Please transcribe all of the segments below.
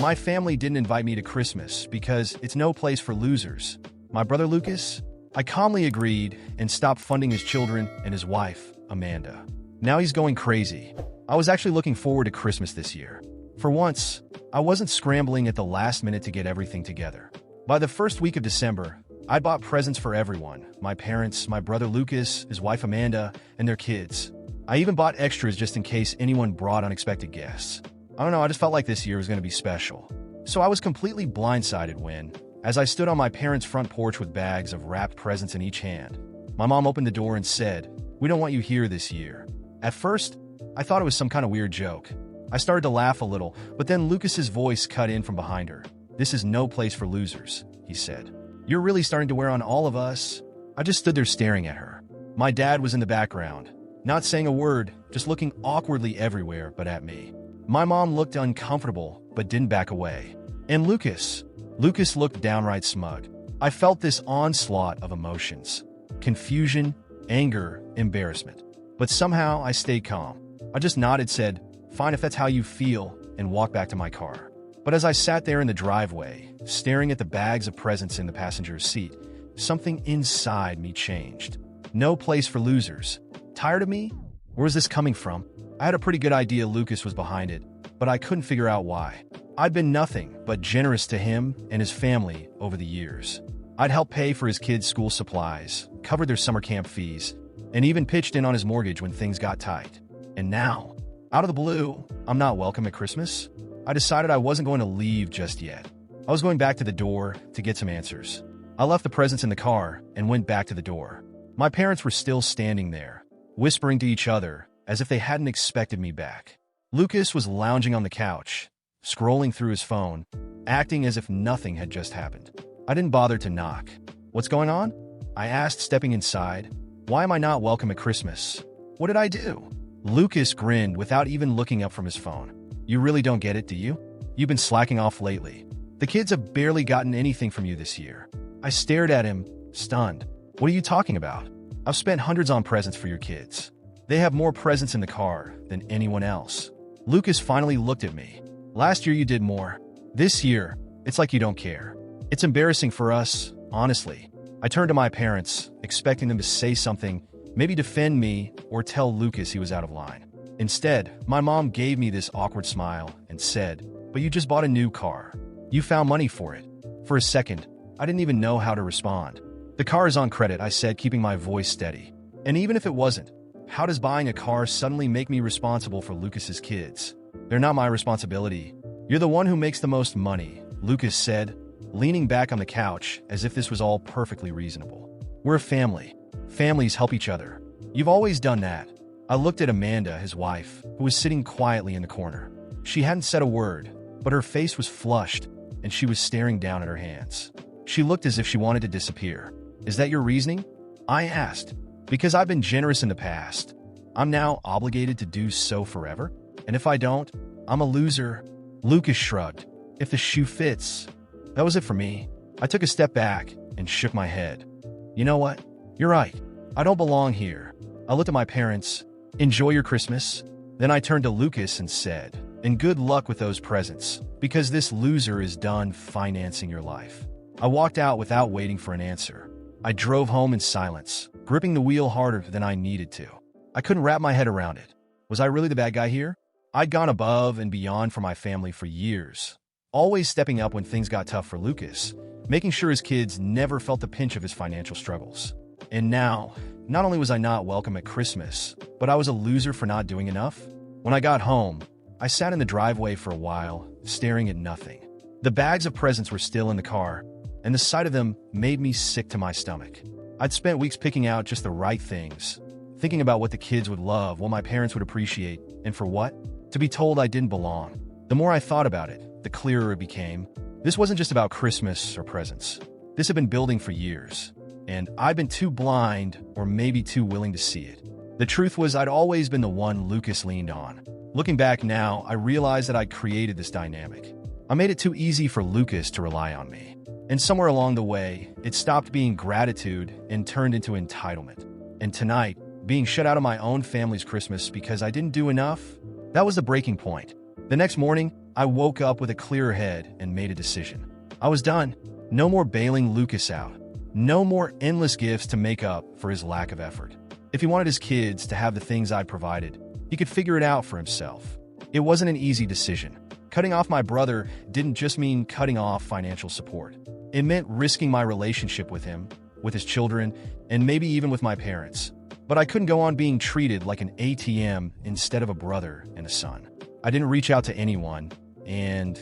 My family didn't invite me to Christmas because it's no place for losers. My brother Lucas? I calmly agreed and stopped funding his children and his wife, Amanda. Now he's going crazy. I was actually looking forward to Christmas this year. For once, I wasn't scrambling at the last minute to get everything together. By the first week of December, I bought presents for everyone: my parents, my brother Lucas, his wife Amanda, and their kids. I even bought extras just in case anyone brought unexpected guests. I don't know, I just felt like this year was going to be special. So I was completely blindsided when, as I stood on my parents' front porch with bags of wrapped presents in each hand, my mom opened the door and said, "We don't want you here this year." At first, I thought it was some kind of weird joke. I started to laugh a little, but then Lucas's voice cut in from behind her. "This is no place for losers," he said. "You're really starting to wear on all of us." I just stood there staring at her. My dad was in the background, not saying a word, just looking awkwardly everywhere but at me. My mom looked uncomfortable, but didn't back away. And Lucas looked downright smug. I felt this onslaught of emotions: confusion, anger, embarrassment. But somehow I stayed calm. I just nodded, said, "Fine if that's how you feel," and walked back to my car. But as I sat there in the driveway, staring at the bags of presents in the passenger's seat, something inside me changed. No place for losers. Tired of me? Where was this coming from? I had a pretty good idea Lucas was behind it, but I couldn't figure out why. I'd been nothing but generous to him and his family over the years. I'd helped pay for his kids' school supplies, covered their summer camp fees, and even pitched in on his mortgage when things got tight. And now, out of the blue, I'm not welcome at Christmas? I decided I wasn't going to leave just yet. I was going back to the door to get some answers. I left the presents in the car and went back to the door. My parents were still standing there, whispering to each other as if they hadn't expected me back. Lucas was lounging on the couch, scrolling through his phone, acting as if nothing had just happened. I didn't bother to knock. "What's going on?" I asked, stepping inside. "Why am I not welcome at Christmas? What did I do?" Lucas grinned without even looking up from his phone. "You really don't get it, do you? You've been slacking off lately. The kids have barely gotten anything from you this year." I stared at him, stunned. "What are you talking about? I've spent hundreds on presents for your kids. They have more presents in the car than anyone else." Lucas finally looked at me. "Last year you did more. This year, it's like you don't care. It's embarrassing for us, honestly." I turned to my parents, expecting them to say something, maybe defend me or tell Lucas he was out of line. Instead, my mom gave me this awkward smile and said, "But you just bought a new car. You found money for it." For a second, I didn't even know how to respond. "The car is on credit," I said, keeping my voice steady. "And even if it wasn't, how does buying a car suddenly make me responsible for Lucas's kids? They're not my responsibility." "You're the one who makes the most money," Lucas said, leaning back on the couch as if this was all perfectly reasonable. "We're a family. Families help each other. You've always done that." I looked at Amanda, his wife, who was sitting quietly in the corner. She hadn't said a word, but her face was flushed, and she was staring down at her hands. She looked as if she wanted to disappear. "Is that your reasoning?" I asked. "Because I've been generous in the past. I'm now obligated to do so forever? And if I don't, I'm a loser?" Lucas shrugged. "If the shoe fits." That was it for me. I took a step back and shook my head. "You know what? You're right. I don't belong here." I looked at my parents. "Enjoy your Christmas." Then I turned to Lucas and said, "And good luck with those presents, because this loser is done financing your life." I walked out without waiting for an answer. I drove home in silence, gripping the wheel harder than I needed to. I couldn't wrap my head around it. Was I really the bad guy here? I'd gone above and beyond for my family for years, always stepping up when things got tough for Lucas, making sure his kids never felt the pinch of his financial struggles. And now, not only was I not welcome at Christmas, but I was a loser for not doing enough. When I got home, I sat in the driveway for a while, staring at nothing. The bags of presents were still in the car, and the sight of them made me sick to my stomach. I'd spent weeks picking out just the right things, thinking about what the kids would love, what my parents would appreciate, and for what? To be told I didn't belong. The more I thought about it, the clearer it became. This wasn't just about Christmas or presents. This had been building for years, and I'd been too blind or maybe too willing to see it. The truth was I'd always been the one Lucas leaned on. Looking back now, I realized that I'd created this dynamic. I made it too easy for Lucas to rely on me. And somewhere along the way, it stopped being gratitude and turned into entitlement. And tonight, being shut out of my own family's Christmas because I didn't do enough, that was the breaking point. The next morning, I woke up with a clearer head and made a decision. I was done. No more bailing Lucas out. No more endless gifts to make up for his lack of effort. If he wanted his kids to have the things I'd provided, he could figure it out for himself. It wasn't an easy decision. Cutting off my brother didn't just mean cutting off financial support. It meant risking my relationship with him, with his children, and maybe even with my parents. But I couldn't go on being treated like an ATM instead of a brother and a son. I didn't reach out to anyone, and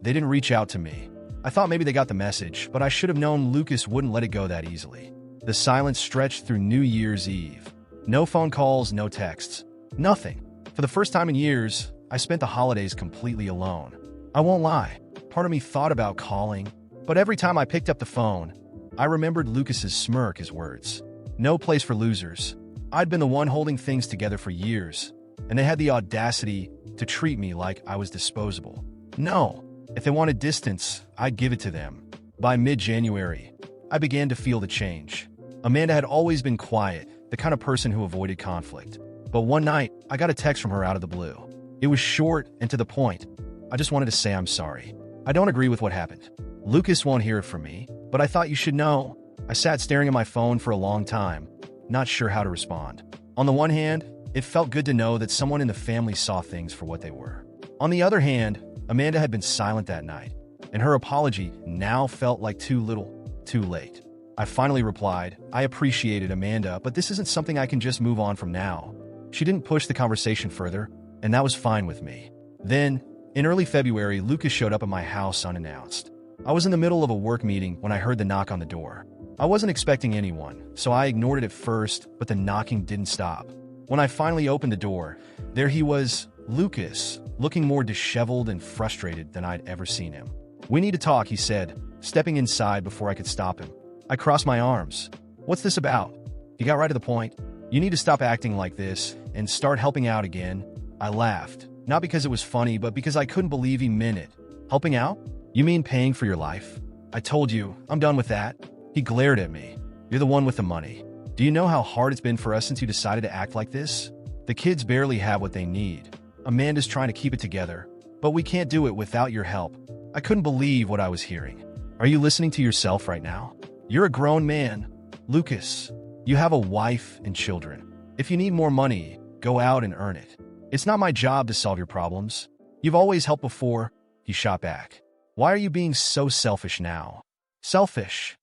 they didn't reach out to me. I thought maybe they got the message, but I should have known Lucas wouldn't let it go that easily. The silence stretched through New Year's Eve. No phone calls, no texts. Nothing. For the first time in years, I spent the holidays completely alone. I won't lie. Part of me thought about calling, but every time I picked up the phone, I remembered Lucas's smirk, his words. No place for losers. I'd been the one holding things together for years, and they had the audacity to treat me like I was disposable. No. If they wanted distance, I'd give it to them. By mid-January, I began to feel the change. Amanda had always been quiet, the kind of person who avoided conflict. But one night, I got a text from her out of the blue. It was short and to the point. I just wanted to say I'm sorry. I don't agree with what happened. Lucas won't hear it from me, but I thought you should know. I sat staring at my phone for a long time, not sure how to respond. On the one hand, it felt good to know that someone in the family saw things for what they were. On the other hand, Amanda had been silent that night, and her apology now felt like too little, too late. I finally replied, I appreciate it, Amanda, but this isn't something I can just move on from now. She didn't push the conversation further, and that was fine with me. Then, in early February, Lucas showed up at my house unannounced. I was in the middle of a work meeting when I heard the knock on the door. I wasn't expecting anyone, so I ignored it at first, but the knocking didn't stop. When I finally opened the door, there he was, Lucas, looking more disheveled and frustrated than I'd ever seen him. We need to talk, he said, stepping inside before I could stop him. I crossed my arms. What's this about? He got right to the point. You need to stop acting like this and start helping out again. I laughed, not because it was funny, but because I couldn't believe he meant it. Helping out? You mean paying for your life? I told you, I'm done with that. He glared at me. You're the one with the money. Do you know how hard it's been for us since you decided to act like this? The kids barely have what they need. Amanda's trying to keep it together, but we can't do it without your help. I couldn't believe what I was hearing. Are you listening to yourself right now? You're a grown man. Lucas, you have a wife and children. If you need more money, go out and earn it. It's not my job to solve your problems. You've always helped before. He shot back. Why are you being so selfish now? Selfish.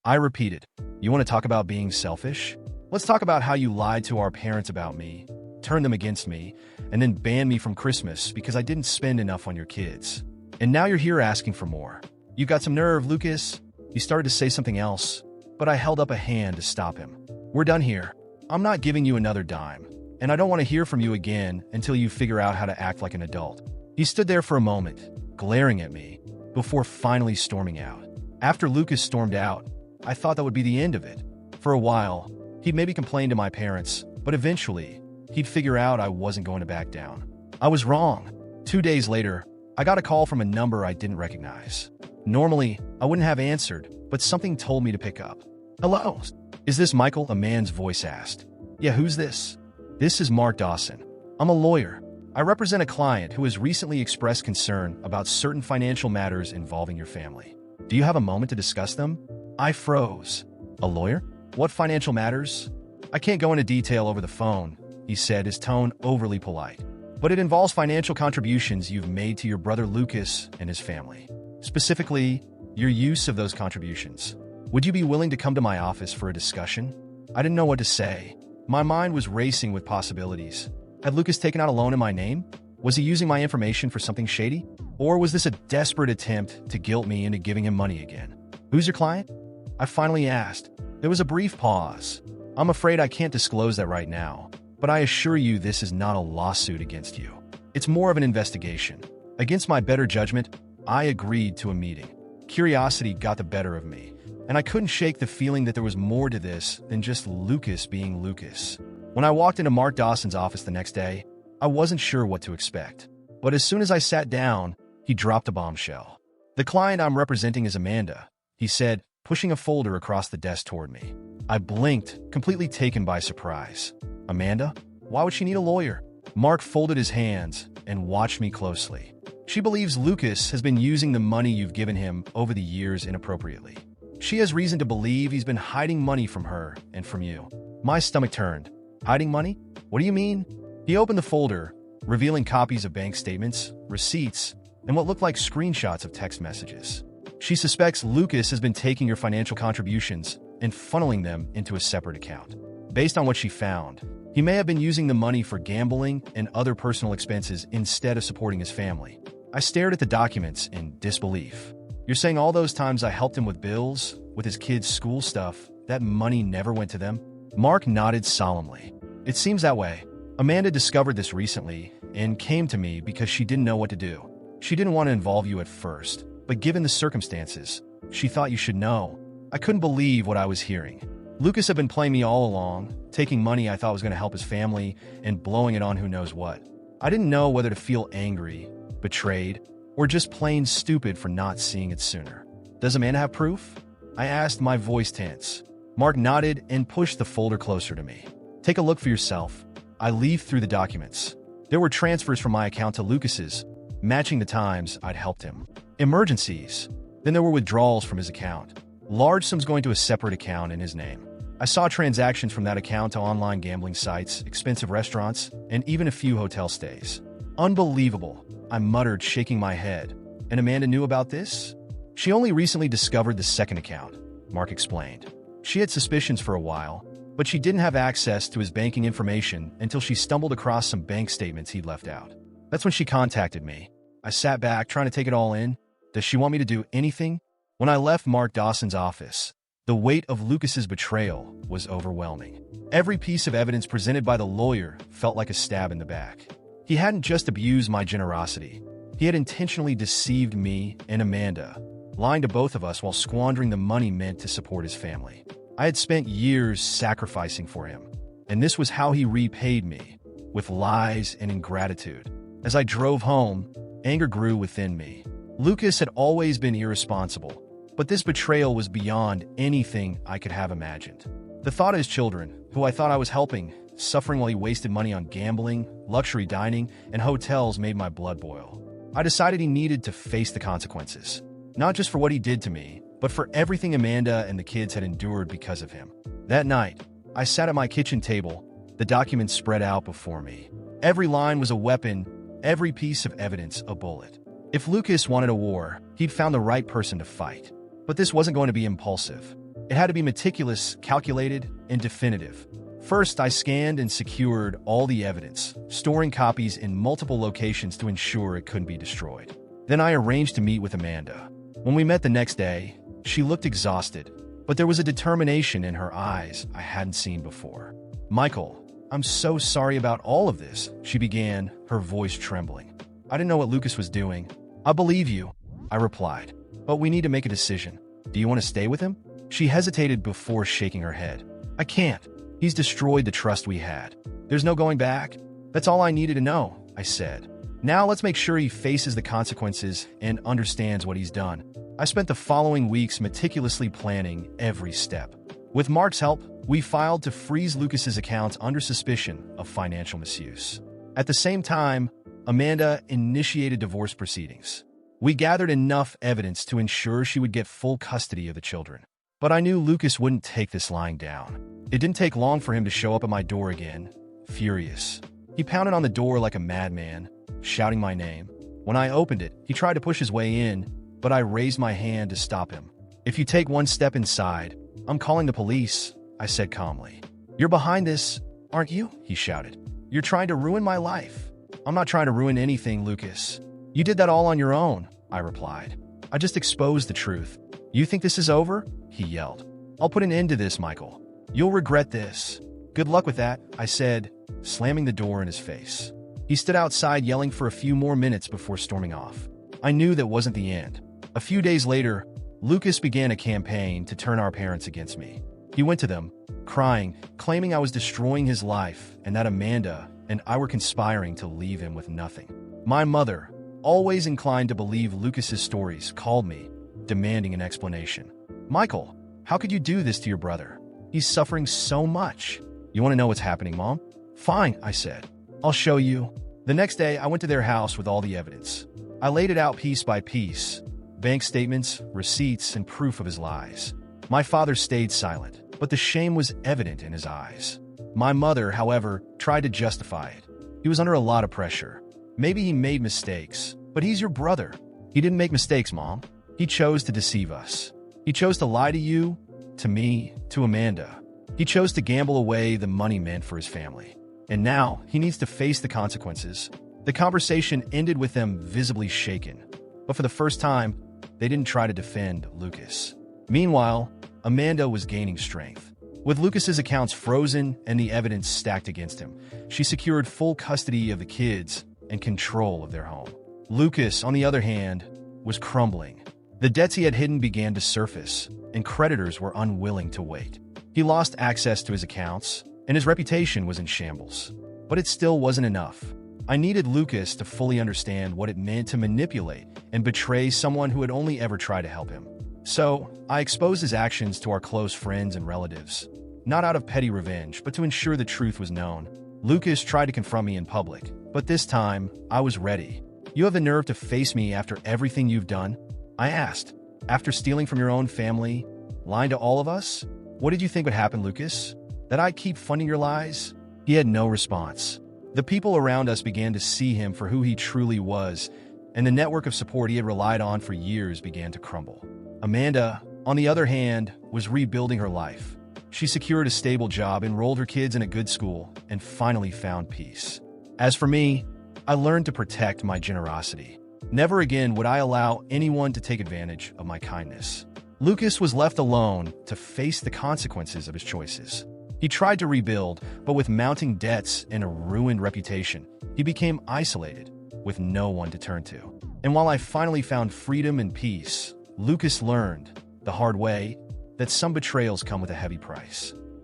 I repeated. You want to talk about being selfish? Let's talk about how you lied to our parents about me, turned them against me, and then banned me from Christmas because I didn't spend enough on your kids. And now you're here asking for more. You've got some nerve, Lucas. He started to say something else, but I held up a hand to stop him. We're done here. I'm not giving you another dime, and I don't want to hear from you again until you figure out how to act like an adult. He stood there for a moment, glaring at me, before finally storming out. After Lucas stormed out, I thought that would be the end of it. For a while, he'd maybe complain to my parents, but eventually, he'd figure out I wasn't going to back down. I was wrong. 2 days later, I got a call from a number I didn't recognize. Normally, I wouldn't have answered, but something told me to pick up. Hello? Is this Michael? A man's voice asked. Yeah, who's this? This is Mark Dawson. I'm a lawyer. I represent a client who has recently expressed concern about certain financial matters involving your family. Do you have a moment to discuss them? I froze. A lawyer? What financial matters? I can't go into detail over the phone, he said, his tone overly polite. But it involves financial contributions you've made to your brother Lucas and his family. Specifically, your use of those contributions. Would you be willing to come to my office for a discussion? I didn't know what to say. My mind was racing with possibilities. Had Lucas taken out a loan in my name? Was he using my information for something shady? Or was this a desperate attempt to guilt me into giving him money again? Who's your client? I finally asked. There was a brief pause. I'm afraid I can't disclose that right now, but I assure you this is not a lawsuit against you. It's more of an investigation. Against my better judgment, I agreed to a meeting. Curiosity got the better of me, and I couldn't shake the feeling that there was more to this than just Lucas being Lucas. When I walked into Mark Dawson's office the next day, I wasn't sure what to expect. But as soon as I sat down, he dropped a bombshell. The client I'm representing is Amanda, he said, pushing a folder across the desk toward me. I blinked, completely taken by surprise. Amanda? Why would she need a lawyer? Mark folded his hands and watched me closely. She believes Lucas has been using the money you've given him over the years inappropriately. She has reason to believe he's been hiding money from her and from you. My stomach turned. Hiding money? What do you mean? He opened the folder, revealing copies of bank statements, receipts, and what looked like screenshots of text messages. She suspects Lucas has been taking your financial contributions and funneling them into a separate account. Based on what she found, he may have been using the money for gambling and other personal expenses instead of supporting his family. I stared at the documents in disbelief. You're saying all those times I helped him with bills, with his kids' school stuff, that money never went to them? Mark nodded solemnly. It seems that way. Amanda discovered this recently and came to me because she didn't know what to do. She didn't want to involve you at first, but given the circumstances, she thought you should know. I couldn't believe what I was hearing. Lucas had been playing me all along, taking money I thought was going to help his family and blowing it on who knows what. I didn't know whether to feel angry, betrayed, or just plain stupid for not seeing it sooner. Does Amanda have proof? I asked, my voice tense. Mark nodded and pushed the folder closer to me. Take a look for yourself. I leafed through the documents. There were transfers from my account to Lucas's, matching the times I'd helped him. Emergencies. Then there were withdrawals from his account. Large sums going to a separate account in his name. I saw transactions from that account to online gambling sites, expensive restaurants, and even a few hotel stays. Unbelievable, I muttered, shaking my head. And Amanda knew about this? She only recently discovered the second account, Mark explained. She had suspicions for a while, but she didn't have access to his banking information until she stumbled across some bank statements he'd left out. That's when she contacted me. I sat back, trying to take it all in. Does she want me to do anything? When I left Mark Dawson's office, the weight of Lucas's betrayal was overwhelming. Every piece of evidence presented by the lawyer felt like a stab in the back. He hadn't just abused my generosity. He had intentionally deceived me and Amanda, lying to both of us while squandering the money meant to support his family. I had spent years sacrificing for him, and this was how he repaid me, with lies and ingratitude. As I drove home, anger grew within me. Lucas had always been irresponsible, but this betrayal was beyond anything I could have imagined. The thought of his children, who I thought I was helping, suffering while he wasted money on gambling, luxury dining, and hotels made my blood boil. I decided he needed to face the consequences, not just for what he did to me, but for everything Amanda and the kids had endured because of him. That night, I sat at my kitchen table, the documents spread out before me. Every line was a weapon, every piece of evidence a bullet. If Lucas wanted a war, he'd found the right person to fight. But this wasn't going to be impulsive. It had to be meticulous, calculated, and definitive. First, I scanned and secured all the evidence, storing copies in multiple locations to ensure it couldn't be destroyed. Then I arranged to meet with Amanda. When we met the next day, she looked exhausted, but there was a determination in her eyes I hadn't seen before. Michael, I'm so sorry about all of this, she began, her voice trembling. I didn't know what Lucas was doing. I believe you, I replied, but we need to make a decision. Do you want to stay with him? She hesitated before shaking her head. I can't. He's destroyed the trust we had. There's no going back. That's all I needed to know, I said. Now let's make sure he faces the consequences and understands what he's done. I spent the following weeks meticulously planning every step. With Mark's help, we filed to freeze Lucas's accounts under suspicion of financial misuse. At the same time, Amanda initiated divorce proceedings. We gathered enough evidence to ensure she would get full custody of the children. But I knew Lucas wouldn't take this lying down. It didn't take long for him to show up at my door again, furious. He pounded on the door like a madman, shouting my name. When I opened it, he tried to push his way in, but I raised my hand to stop him. If you take one step inside, I'm calling the police, I said calmly. You're behind this, aren't you? He shouted. You're trying to ruin my life. I'm not trying to ruin anything, Lucas. You did that all on your own, I replied. I just exposed the truth. You think this is over? He yelled. I'll put an end to this, Michael. You'll regret this. Good luck with that, I said, slamming the door in his face. He stood outside yelling for a few more minutes before storming off. I knew that wasn't the end. A few days later, Lucas began a campaign to turn our parents against me. He went to them, crying, claiming I was destroying his life and that Amanda and I were conspiring to leave him with nothing. My mother, always inclined to believe Lucas's stories, called me, demanding an explanation. Michael, how could you do this to your brother? He's suffering so much. You want to know what's happening, Mom? Fine, I said. I'll show you. The next day, I went to their house with all the evidence. I laid it out piece by piece, bank statements, receipts, and proof of his lies. My father stayed silent, but the shame was evident in his eyes. My mother, however, tried to justify it. He was under a lot of pressure. Maybe he made mistakes, but he's your brother. He didn't make mistakes, Mom. He chose to deceive us. He chose to lie to you, to me, to Amanda. He chose to gamble away the money meant for his family. And now, he needs to face the consequences. The conversation ended with them visibly shaken. But for the first time, they didn't try to defend Lucas. Meanwhile, Amanda was gaining strength. With Lucas's accounts frozen and the evidence stacked against him, she secured full custody of the kids and control of their home. Lucas, on the other hand, was crumbling. The debts he had hidden began to surface, and creditors were unwilling to wait. He lost access to his accounts, and his reputation was in shambles. But it still wasn't enough. I needed Lucas to fully understand what it meant to manipulate and betray someone who had only ever tried to help him. So, I exposed his actions to our close friends and relatives, not out of petty revenge, but to ensure the truth was known. Lucas tried to confront me in public, but this time, I was ready. "You have the nerve to face me after everything you've done?" I asked. "After stealing from your own family, lying to all of us? What did you think would happen, Lucas? That I'd keep funding your lies?" He had no response. The people around us began to see him for who he truly was, and the network of support he had relied on for years began to crumble. Amanda, on the other hand, was rebuilding her life. She secured a stable job, enrolled her kids in a good school, and finally found peace. As for me, I learned to protect my generosity. Never again would I allow anyone to take advantage of my kindness. Lucas was left alone to face the consequences of his choices. He tried to rebuild, but with mounting debts and a ruined reputation, he became isolated, with no one to turn to. And while I finally found freedom and peace, Lucas learned, the hard way, that some betrayals come with a heavy price.